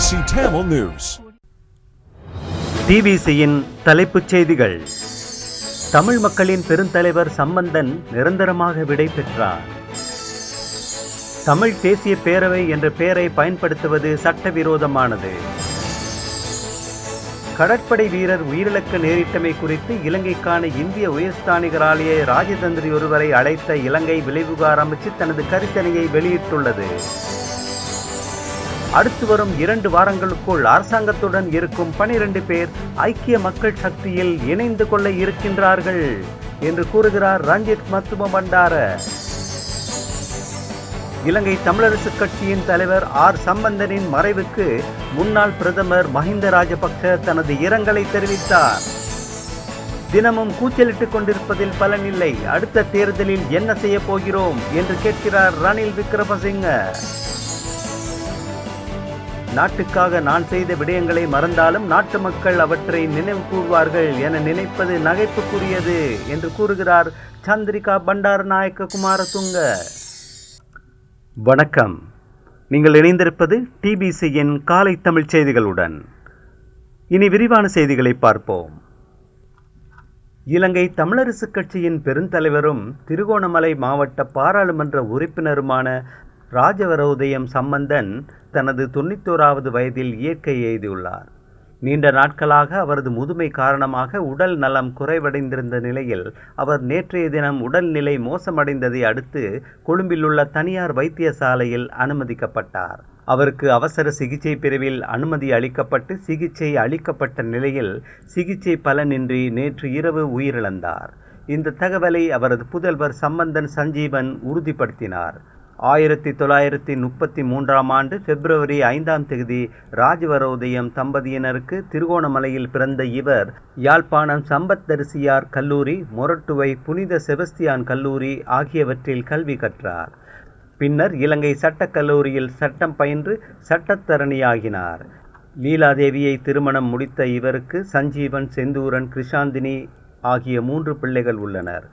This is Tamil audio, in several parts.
TBC Tamil News. டிபிசியின் தலைப்புச் செய்திகள். தமிழ் மக்களின் பெருந்தலைவர் சம்பந்தன் நிரந்தரமாக விடை பெற்றார். தமிழ் தேசிய பேரவை என்ற பெயரை பயன்படுத்துவது சட்டவிரோதமானது. கடற்படை வீரர் உயிரிழக்க நேரிட்டமை குறித்து இலங்கைக்கான இந்திய உயர்ஸ்தானிகர் ஆலய ராஜதந்திரி ஒருவரை அழைத்த இலங்கை விளைவுகார் அமைச்சு தனது கரிசனையை வெளியிட்டுள்ளது. அடுத்து வரும் 2 வாரங்களுக்குள் அரசாங்கத்துடன் இருக்கும் 12 பேர் ஐக்கிய மக்கள் சக்தியில் இணைந்து கொள்ள இருக்கின்றார்கள் என்று கூறுகிறார் ரஞ்சித் மத்துமபண்டார. இலங்கை தமிழரசு கட்சியின் தலைவர் ஆர் சம்பந்தனின் மறைவுக்கு முன்னாள் பிரதமர் மஹிந்த ராஜபக்ஷ தனது இரங்கலை தெரிவித்தார். தினமும் கூச்சலிட்டுக் கொண்டிருப்பதில் பலனில்லை, அடுத்த தேர்தலில் என்ன செய்ய போகிறோம் என்று கேட்கிறார் ரணில் விக்ரமசிங்க. நாட்டுக்காக நான் செய்த விடயங்களை மறந்தாலும் நாட்டு மக்கள் அவற்றை நினைவு கூர்வார்கள் என நினைப்பது நகைப்புக்குரியது என்று கூறுகிறார் சந்திரிகா பண்டாரநாயக்க குமாரதுங்க. வணக்கம், நீங்கள் இணைந்திருப்பது டிபிசியின் காலை தமிழ் செய்திகளுடன். இனி விரிவான செய்திகளை பார்ப்போம். இலங்கை தமிழரசு கட்சியின் பெருந்தலைவரும் திருகோணமலை மாவட்ட பாராளுமன்ற உறுப்பினருமான ராஜவரோதயம் சம்பந்தன் தனது 91வது வயதில் இயற்கை எய்தியுள்ளார். நீண்ட நாட்களாக அவரது முதுமை காரணமாக உடல் நலம் குறைவடைந்திருந்த நிலையில் அவர் நேற்றைய தினம் உடல்நிலை மோசமடைந்ததை அடுத்து கொழும்பில் உள்ள தனியார் வைத்தியசாலையில் அனுமதிக்கப்பட்டார். அவருக்கு அவசர சிகிச்சை பிரிவில் அனுமதி அளிக்கப்பட்டு சிகிச்சை அளிக்கப்பட்ட நிலையில் சிகிச்சை பலனின்றி நேற்று இரவு உயிரிழந்தார். இந்த தகவலை அவரது புதல்வர் சம்பந்தன் சஞ்சீவன் உறுதிப்படுத்தினார். 1933ஆம் ஆண்டு பிப்ரவரி 5ஆம் தேதி ராஜவரோதயம் தம்பதியினருக்கு திருகோணமலையில் பிறந்த இவர் யாழ்ப்பாணம் சம்பத்தரிசியார் கல்லூரி, மொரட்டுவை புனித செபஸ்தியான் கல்லூரி ஆகியவற்றில் கல்வி கற்றார். பின்னர் இலங்கை சட்டக்கல்லூரியில் சட்டம் பயின்று சட்டத்தரணியாகினார். லீலாதேவியை திருமணம் முடித்த இவருக்கு சஞ்சீவன், செந்தூரன், கிருஷாந்தினி ஆகிய 3 பிள்ளைகள் உள்ளனர்.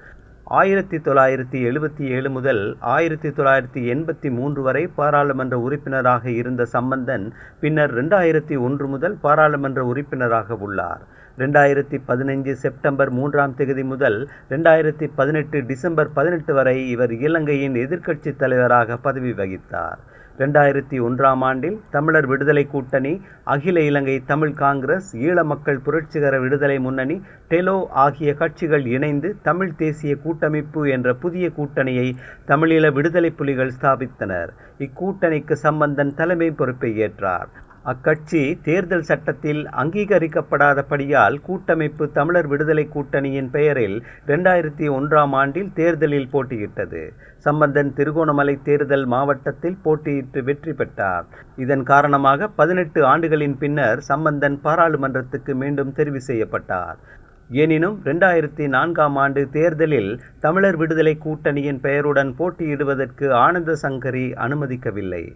1977 முதல் 1983 வரை பாராளுமன்ற உறுப்பினராக இருந்த சம்பந்தன் பின்னர் 2001 முதல் பாராளுமன்ற உறுப்பினராக உள்ளார். 2015 செப்டம்பர் 3ஆம் தேதி முதல் 2018 டிசம்பர் 18 வரை இவர் இலங்கையின் எதிர்க்கட்சி தலைவராக பதவி வகித்தார். 2001ஆம் ஆண்டில் தமிழர் விடுதலை கூட்டணி, அகில இலங்கை தமிழ் காங்கிரஸ், ஈழ மக்கள் புரட்சிகர விடுதலை முன்னணி, டெலோ ஆகிய கட்சிகள் இணைந்து தமிழ் தேசிய கூட்டமைப்பு என்ற புதிய கூட்டணியை தமிழீழ விடுதலை புலிகள் ஸ்தாபித்தனர். இக்கூட்டணிக்கு சம்பந்தன் தலைமை பொறுப்பை ஏற்றார். அக்கட்சி தேர்தல் சட்டத்தில் அங்கீகரிக்கப்படாதபடியால் கூட்டமைப்பு தமிழர் விடுதலை கூட்டணியின் பெயரில் 2001ஆம் ஆண்டில் தேர்தலில் போட்டியிட்டது. சம்பந்தன் திருகோணமலை தேர்தல் மாவட்டத்தில் போட்டியிட்டு வெற்றி பெற்றார். இதன் காரணமாக 18 ஆண்டுகளின் பின்னர் சம்பந்தன் பாராளுமன்றத்துக்கு மீண்டும் தெரிவு செய்யப்பட்டார். எனினும் 2004ஆம் ஆண்டு தேர்தலில் தமிழர் விடுதலை கூட்டணியின் பெயருடன் போட்டியிடுவதற்கு ஆனந்த சங்கரி அனுமதிக்கவில்லை.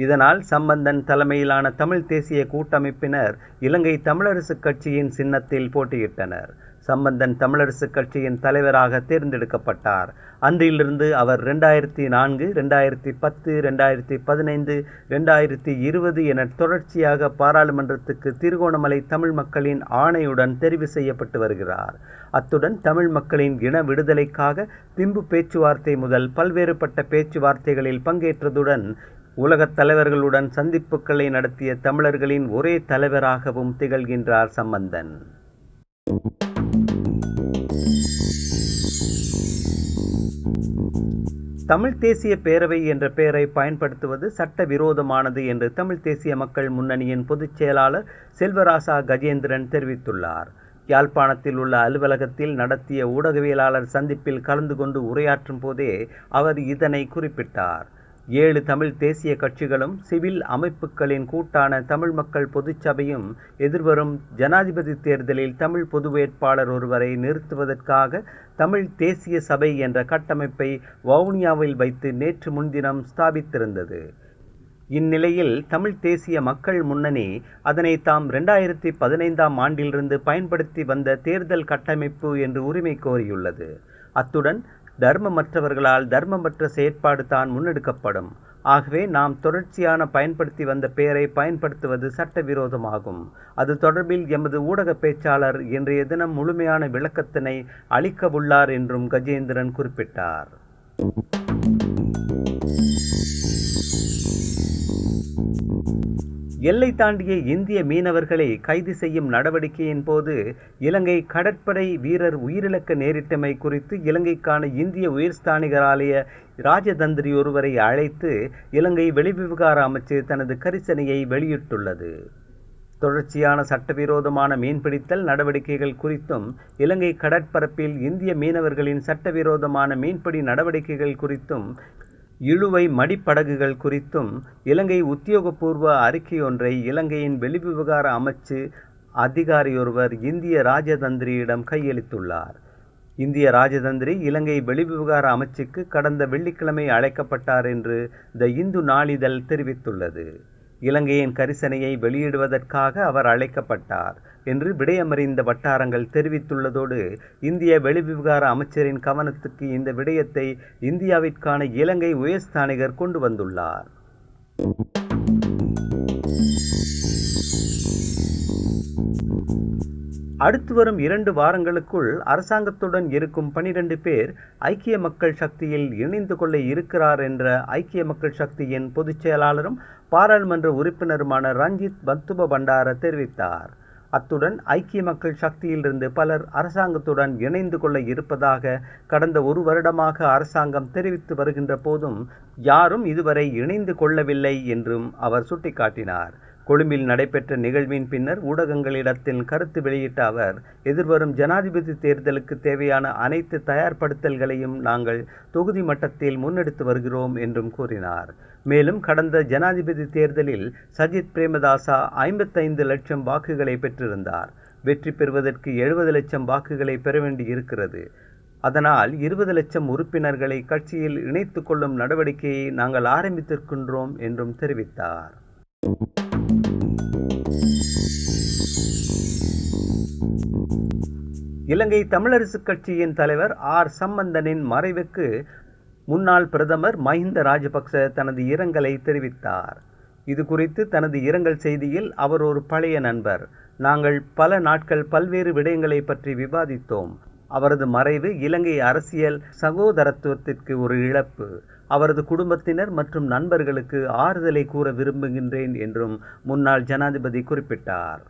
இதனால் சம்பந்தன் தலைமையிலான தமிழ் தேசிய கூட்டமைப்பினர் இலங்கை தமிழரசு கட்சியின் சின்னத்தில் போட்டியிட்டனர். சம்பந்தன் தமிழரசு கட்சியின் தலைவராக தேர்ந்தெடுக்கப்பட்டார். அன்றிலிருந்து அவர் 2004, 2010, 2015, 2020 என தொடர்ச்சியாக பாராளுமன்றத்துக்கு திருகோணமலை தமிழ் மக்களின் ஆணையுடன் தெரிவு செய்யப்பட்டு வருகிறார். அத்துடன் தமிழ் மக்களின் இன விடுதலைக்காக திம்பு பேச்சுவார்த்தை முதல் பல்வேறுபட்ட பேச்சுவார்த்தைகளில் பங்கேற்றதுடன் உலகத் தலைவர்களுடன் சந்திப்புகளை நடத்திய தமிழர்களின் ஒரே தலைவராகவும் திகழ்கின்றார் சம்பந்தன். தமிழ் தேசிய பேரவை என்ற பெயரை பயன்படுத்துவது சட்டவிரோதமானது என்று தமிழ் தேசிய மக்கள் முன்னணியின் பொதுச் செயலாளர் செல்வராசா கஜேந்திரன் தெரிவித்துள்ளார். யாழ்ப்பாணத்தில் உள்ள அலுவலகத்தில் நடத்திய ஊடகவியலாளர் சந்திப்பில் கலந்து கொண்டு உரையாற்றும் போதே அவர் இதனை குறிப்பிட்டார். 7 தமிழ் தேசிய கட்சிகளும் சிவில் அமைப்புகளின் கூட்டான தமிழ் மக்கள் பொதுச்சபையும் எதிர்வரும் ஜனாதிபதி தேர்தலில் தமிழ் பொது வேட்பாளர் ஒருவரை நிறுத்துவதற்காக தமிழ் தேசிய சபை என்ற கட்டமைப்பை வவுனியாவில் வைத்து நேற்று முன்தினம் ஸ்தாபித்திருந்தது. இந்நிலையில் தமிழ் தேசிய மக்கள் முன்னணி அதனை தாம் 2015ஆம் ஆண்டிலிருந்து பயன்படுத்தி வந்த தேர்தல் கட்டமைப்பு என்று உரிமை கோரியுள்ளது. அத்துடன் தர்மமற்றவர்களால் தர்மமற்ற செயற்பாடு தான் முன்னெடுக்கப்படும். ஆகவே நாம் தொடர்ச்சியான பயன்படுத்தி வந்த பெயரை பயன்படுத்துவது சட்டவிரோதமாகும். அது தொடர்பில் எமது ஊடக பேச்சாளர் இன்றைய தினம் முழுமையான விளக்கத்தினை அளிக்கவுள்ளார் என்றும் கஜேந்திரன் குறிப்பிட்டார். எல்லை தாண்டிய இந்திய மீனவர்களை கைது செய்யும் நடவடிக்கையின் போது இலங்கை கடற்படை வீரர் உயிரிழக்க நேரிட்டமை குறித்து இலங்கைக்கான இந்திய உயர்ஸ்தானிகர் ஆலய ராஜதந்திரி ஒருவரை அழைத்து இலங்கை வெளிவிவகார அமைச்சு தனது கரிசனையை வெளியிட்டுள்ளது. தொடர்ச்சியான சட்டவிரோதமான மீன்பிடித்தல் நடவடிக்கைகள் குறித்தும் இலங்கை கடற்பரப்பில் இந்திய மீனவர்களின் சட்டவிரோதமான மீன்பிடி நடவடிக்கைகள் குறித்தும் இழுவை மடிப்படகுகள் குறித்தும் இலங்கை உத்தியோகபூர்வ அறிக்கையொன்றை இலங்கையின் வெளிவிவகார அமைச்சு அதிகாரியொருவர் இந்திய ராஜதந்திரியிடம் கையளித்துள்ளார். இந்திய ராஜதந்திரி இலங்கை வெளிவிவகார அமைச்சுக்கு கடந்த வெள்ளிக்கிழமை அழைக்கப்பட்டார் என்று த இந்து நாளிதழ் தெரிவித்துள்ளது. இலங்கையின் கரிசனையை வெளியிடுவதற்காக அவர் அழைக்கப்பட்டார் என்று விடயமறிந்த வட்டாரங்கள் தெரிவித்துள்ளதோடு இந்திய வெளிவிவகார அமைச்சரின் கவனத்துக்கு இந்த விடயத்தை இந்தியாவிற்கான இலங்கை உயர்ஸ்தானிகர் கொண்டு வந்துள்ளார். அடுத்து வரும் 2 வாரங்களுக்குள் அரசாங்கத்துடன் இருக்கும் 12 பேர் ஐக்கிய மக்கள் சக்தியில் இணைந்து கொள்ள இருக்கிறார் என்ற ஐக்கிய மக்கள் சக்தியின் பொதுச் செயலாளரும் பாராளுமன்ற உறுப்பினருமான ரஞ்சித் பத்துப பண்டார தெரிவித்தார். அத்துடன் ஐக்கிய மக்கள் சக்தியிலிருந்து பலர் அரசாங்கத்துடன் இணைந்து கொள்ள இருப்பதாக கடந்த 1 வருடமாக அரசாங்கம் தெரிவித்து வருகின்ற போதும் யாரும் இதுவரை இணைந்து கொள்ளவில்லை என்றும் அவர் சுட்டிக்காட்டினார். கொழும்பில் நடைபெற்ற நிகழ்வின் பின்னர் ஊடகங்களிடத்தில் கருத்து வெளியிட்ட அவர் எதிர்வரும் ஜனாதிபதி தேர்தலுக்கு தேவையான அனைத்து தயார்படுத்தல்களையும் நாங்கள் தொகுதி மட்டத்தில் முன்னெடுத்து வருகிறோம் என்றும் கூறினார். மேலும் கடந்த ஜனாதிபதி தேர்தலில் சஜித் பிரேமதாசா 55 லட்சம் வாக்குகளை பெற்றிருந்தார். வெற்றி பெறுவதற்கு 70 லட்சம் வாக்குகளை பெற வேண்டி இருக்கிறது. அதனால் 20 லட்சம் உறுப்பினர்களை கட்சியில் இணைத்து கொள்ளும் நடவடிக்கையை நாங்கள் ஆரம்பித்திருக்கின்றோம் என்றும் தெரிவித்தார். இலங்கை தமிழரசுக் கட்சியின் தலைவர் ஆர் சம்பந்தனின் மறைவுக்கு முன்னாள் பிரதமர் மஹிந்த ராஜபக்ச தனது இரங்கலை தெரிவித்தார். இது குறித்து தனது இரங்கல் செய்தியில் அவர் ஒரு பழைய நண்பர். நாங்கள் பல நாட்கள் பல்வேறு விடயங்களை பற்றி விவாதித்தோம். அவரது மறைவு இலங்கை அரசியல் சகோதரத்துவத்திற்கு ஒரு இழப்பு. அவரது குடும்பத்தினர் மற்றும் நண்பர்களுக்கு ஆறுதலை கூற விரும்புகின்றேன் என்றும் முன்னாள் ஜனாதிபதி குறிப்பிட்டார்.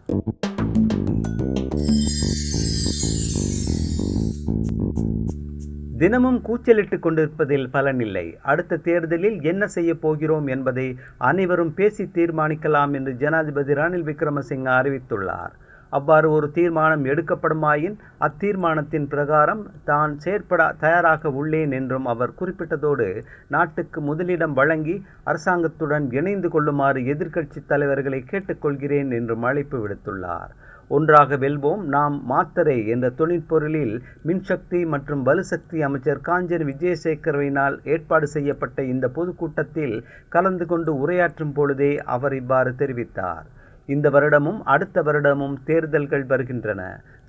தினமும் கூச்சலிட்டு கொண்டிருப்பதில் பலனில்லை. அடுத்த தேர்தலில் என்ன செய்ய போகிறோம் என்பதை அனைவரும் பேசி தீர்மானிக்கலாம் என்று ஜனாதிபதி ரணில் விக்ரமசிங்க அறிவித்துள்ளார். அவ்வாறு ஒரு தீர்மானம் எடுக்கப்படுமாயின் அத்தீர்மானத்தின் பிரகாரம் தான் செயற்பட தயாராக உள்ளேன் என்றும் அவர் குறிப்பிட்டதோடு நாட்டுக்கு முதலிடம் வழங்கி அரசாங்கத்துடன் இணைந்து கொள்ளுமாறு எதிர்க்கட்சி தலைவர்களை கேட்டுக்கொள்கிறேன் என்றும் அழைப்பு விடுத்துள்ளார். ஒன்றாக வெல்வோம் நாம் மாத்தரை என்ற தொழிற்பொருளில் மின்சக்தி மற்றும் வலுசக்தி அமைச்சர் காஞ்சன் விஜயசேகரவினால் ஏற்பாடு செய்யப்பட்ட இந்த பொதுக்கூட்டத்தில் கலந்து கொண்டு உரையாற்றும் பொழுதே அவர் இவ்வாறு தெரிவித்தார். இந்த வருடமும் அடுத்த வருடமும் தேர்தல்கள் வருகின்றன.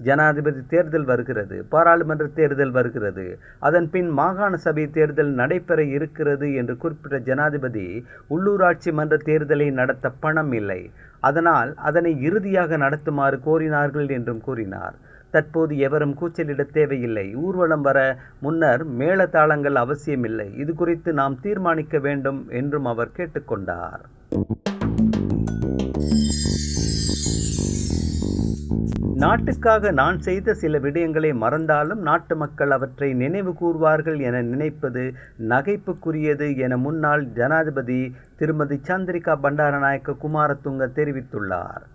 ஜனாதிபதி தேர்தல் வருகிறது, பாராளுமன்ற தேர்தல் வருகிறது, அதன் பின் மாகாண சபை தேர்தல் நடைபெற இருக்கிறது என்று குறிப்பிட்ட ஜனாதிபதி உள்ளூராட்சி மன்ற தேர்தலை நடத்த பணம் இல்லை, அதனால் அதனை இறுதியாக நடத்துமாறு கோரினார்கள் என்றும் கூறினார். தற்போது எவரும் கூச்சலிட தேவையில்லை. ஊர்வலம் வர முன்னர் மேளதாளங்கள் அவசியமில்லை. இது குறித்து நாம் தீர்மானிக்க வேண்டும் என்றும் அவர் கேட்டுக்கொண்டார். நாட்டுக்காக நான் செய்த சில விடயங்களை மறந்தாலும் நாட்டு மக்கள் அவற்றை நினைவு கூர்வார்கள் என நினைப்பது நகைப்புக்குரியது என முன்னாள் ஜனாதிபதி திருமதி சந்திரிகா பண்டாரநாயக்க குமாரதுங்க தெரிவித்துள்ளார்.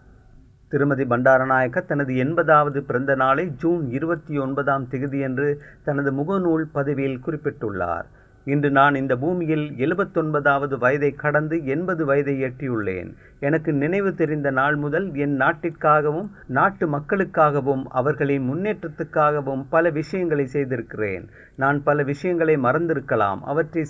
திருமதி பண்டாரநாயக்க தனது 80வது பிறந்த நாளை ஜூன் 29ஆம் தேதியன்று தனது முகநூல் பதிவில் குறிப்பிட்டுள்ளார். இன்று நான் இந்த பூமியில் 79வது வயதை கடந்து 80 வயதை எட்டியுள்ளேன். எனக்கு நினைவு தெரிந்த நாள் முதல் என் நாட்டிற்காகவும் நாட்டு மக்களுக்காகவும் அவர்களின் முன்னேற்றத்துக்காகவும் பல விஷயங்களை செய்திருக்கிறேன். நான் பல விஷயங்களை மறந்திருக்கலாம்.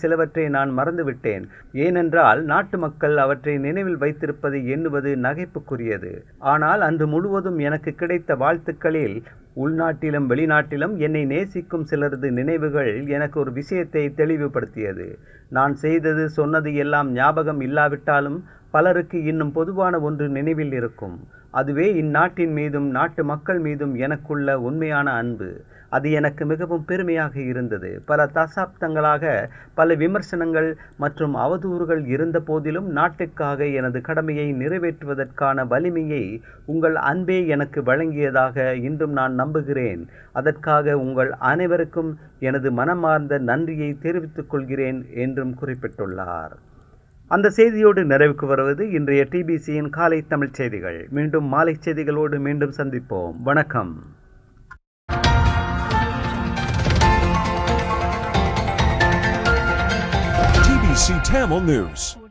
சிலவற்றை நான் மறந்துவிட்டேன். ஏனென்றால் நாட்டு மக்கள் அவற்றை நினைவில் வைத்திருப்பதை எண்ணுவது நகைப்புக்குரியது. ஆனால் அன்று முழுவதும் எனக்கு கிடைத்த வாழ்த்துக்களில் உள்நாட்டிலும் வெளிநாட்டிலும் என்னை நேசிக்கும் சிலரது நினைவுகள் எனக்கு ஒரு விஷயத்தை தெளிவுபடுத்தியது. நான் செய்தது சொன்னது எல்லாம் ஞாபகம் இல்லாவிட்டாலும் பலருக்கு இன்னும் பொதுவான ஒன்று நினைவில் இருக்கும். அதுவே இந்நாட்டின் மீதும் நாட்டு மக்கள் மீதும் எனக்குள்ள உண்மையான அன்பு. அது எனக்கு மிகவும் பெருமையாக இருந்தது. பல தசாப்தங்களாக பல விமர்சனங்கள் மற்றும் அவதூறுகள் இருந்த போதிலும் நாட்டுக்காக எனது கடமையை நிறைவேற்றுவதற்கான வலிமையை உங்கள் அன்பே எனக்கு வழங்கியதாக இன்றும் நான் நம்புகிறேன். அதற்காக உங்கள் அனைவருக்கும் எனது மனமார்ந்த நன்றியை தெரிவித்துக் கொள்கிறேன் என்றும் குறிப்பிட்டுள்ளார். அந்த செய்தியோடு நிறைவுக்கு வருவது இன்றைய டிபிசியின் காலை தமிழ் செய்திகள். மீண்டும் மாலை செய்திகளோடு மீண்டும் சந்திப்போம். வணக்கம். TBC Tamil News.